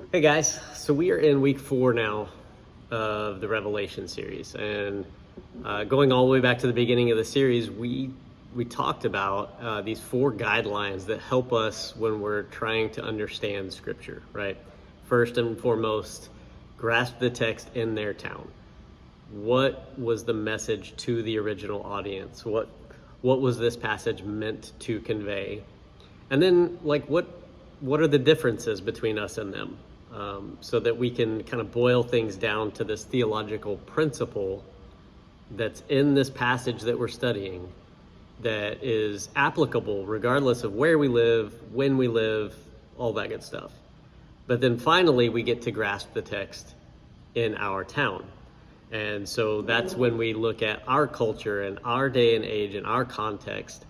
Hey guys, so we are in week 4 now of the Revelation series, and going all the way back to the beginning of the series, we talked about these 4 guidelines that help us when we're trying to understand Scripture. Right? First and foremost, grasp the text in their town. What was the message to the original audience? What was this passage meant to convey? And then, what are the differences between us and them? So that we can kind of boil things down to this theological principle that's in this passage that we're studying that is applicable regardless of where we live, when we live, all that good stuff. But then finally, we get to grasp the text in our town. And so that's when we look at our culture and our day and age and our context.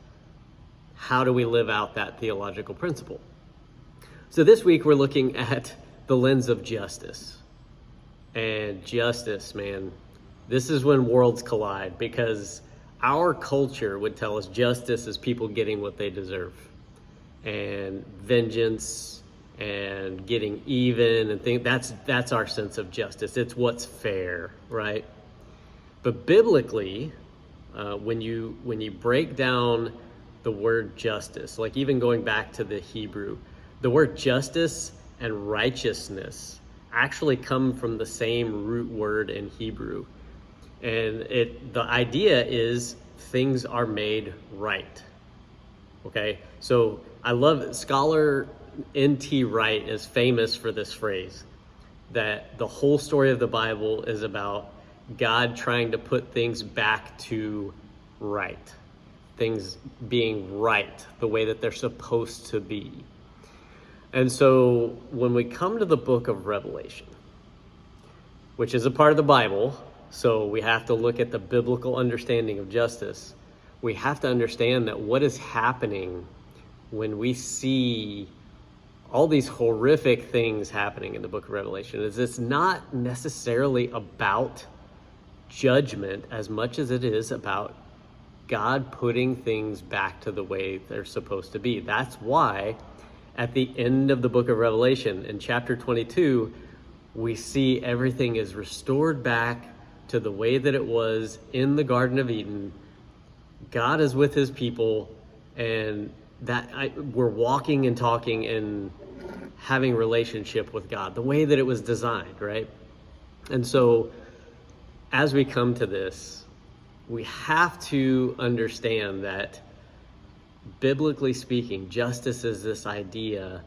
How do we live out that theological principle? So this week, we're looking at the lens of justice. And justice, man, this is when worlds collide, because our culture would tell us justice is people getting what they deserve, and vengeance and getting even and things. That's our sense of justice. It's what's fair, right? But biblically, when you break down the word justice, like even going back to the Hebrew, the word justice and righteousness actually come from the same root word in Hebrew. And the idea is things are made right. Okay? So I love scholar N.T. Wright is famous for this phrase, that the whole story of the Bible is about God trying to put things back to right. Things being right, the way that they're supposed to be. And so when we come to the book of Revelation, which is a part of the Bible, so we have to look at the biblical understanding of justice, we have to understand that what is happening when we see all these horrific things happening in the book of Revelation is it's not necessarily about judgment as much as it is about God putting things back to the way they're supposed to be. That's why at the end of the book of Revelation, in chapter 22, we see everything is restored back to the way that it was in the Garden of Eden. God is with his people, and we're walking and talking and having relationship with God, the way that it was designed, right? And so as we come to this, we have to understand that biblically speaking, justice is this idea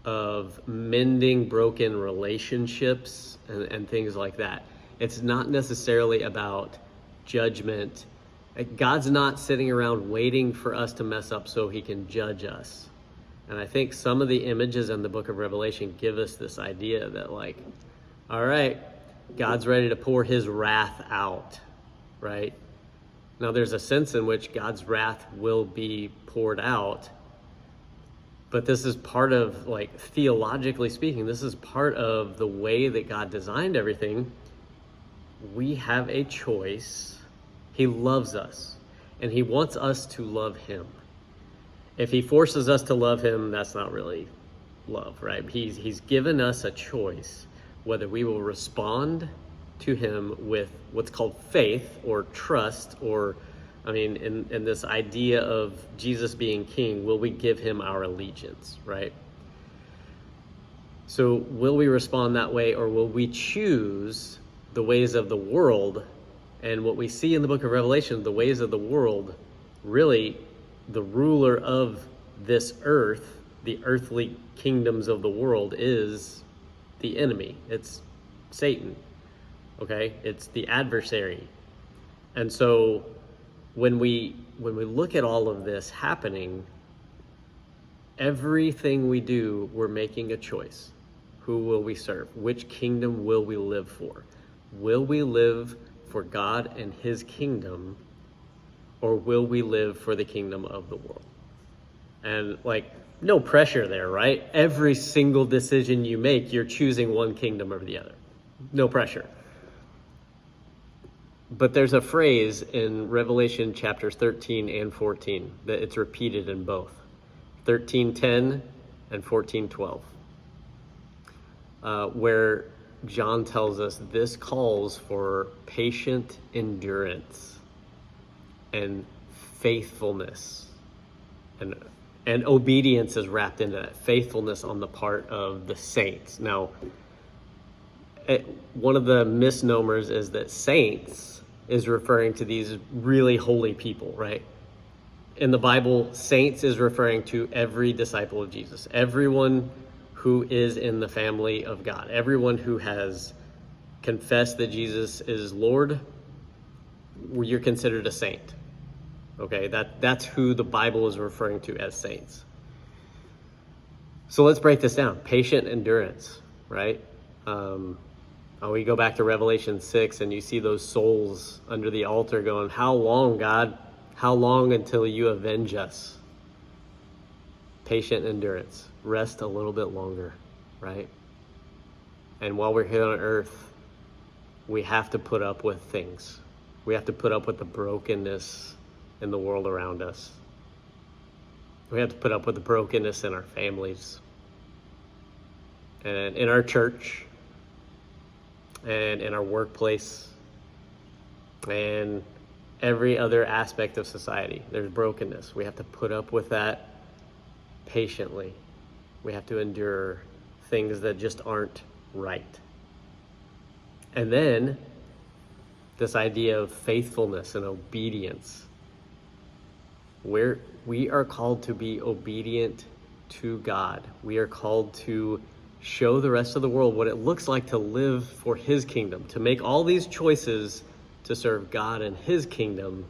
of mending broken relationships and things like that. It's not necessarily about judgment. God's not sitting around waiting for us to mess up so he can judge us. And I think some of the images in the book of Revelation give us this idea that, like, all right, God's ready to pour his wrath out, right? Now, there's a sense in which God's wrath will be poured out, but this is part of, like, theologically speaking, this is part of the way that God designed everything. We have a choice. He loves us, and he wants us to love him. If he forces us to love him, that's not really love, right? He's given us a choice whether we will respond to him with what's called faith or trust, or in this idea of Jesus being king, will we give him our allegiance, right? So will we respond that way, or will we choose the ways of the world? And what we see in the book of Revelation, the ways of the world, really the ruler of this earth, the earthly kingdoms of the world, is the enemy. It's Satan. Okay, it's the adversary. And so when we look at all of this happening, everything we do, we're making a choice. Who will we serve? Which kingdom will we live for? Will we live for God and his kingdom, or will we live for the kingdom of the world? And, like, no pressure there, right? Every single decision you make, you're choosing one kingdom over the other. No pressure. But there's a phrase in Revelation chapters 13 and 14 that it's repeated in both. 13:10 and 14:12. where John tells us this calls for patient endurance and faithfulness, and obedience is wrapped into that. Faithfulness on the part of the saints. Now, one of the misnomers is that saints is referring to these really holy people, right? In the Bible, saints is referring to every disciple of Jesus, everyone who is in the family of God, everyone who has confessed that Jesus is Lord. You're considered a saint. Okay, that's who the Bible is referring to as saints. So let's break this down. Patient endurance, right? We go back to Revelation 6 and you see those souls under the altar going, "How long, God? How long until you avenge us?" Patient endurance. Rest a little bit longer, right? And while we're here on earth, we have to put up with things. We have to put up with the brokenness in the world around us. We have to put up with the brokenness in our families and in our church and in our workplace and every other aspect of society. There's brokenness. We have to put up with that patiently. We have to endure things that just aren't right. And then this idea of faithfulness and obedience. We are called to be obedient to God. We are called to show the rest of the world what it looks like to live for His kingdom, to make all these choices to serve God and His kingdom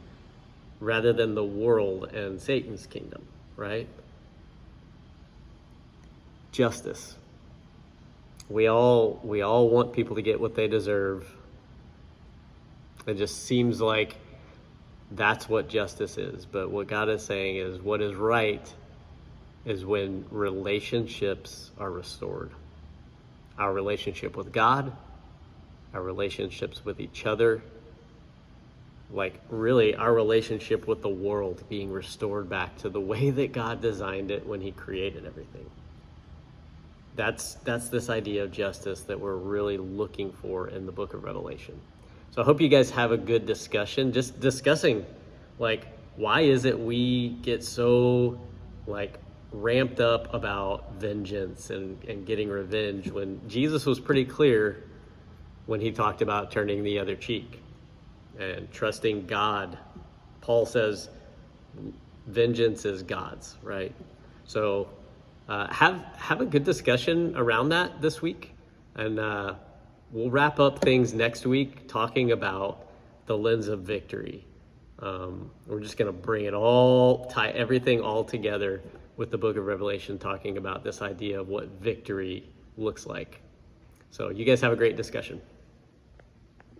rather than the world and Satan's kingdom, right? Justice. We all want people to get what they deserve. It just seems like that's what justice is. But what God is saying is what is right is when relationships are restored. Our relationship with God, our relationships with each other, like really our relationship with the world being restored back to the way that God designed it when He created everything. That's this idea of justice that we're really looking for in the book of Revelation. So I hope you guys have a good discussion, just discussing like, why is it we get so like ramped up about vengeance and getting revenge when Jesus was pretty clear when He talked about turning the other cheek and trusting God. Paul says vengeance is God's, right? So have a good discussion around that this week, and we'll wrap up things next week talking about the lens of victory. We're just going to bring it all, tie everything all together with the book of Revelation, talking about this idea of what victory looks like. So you guys have a great discussion.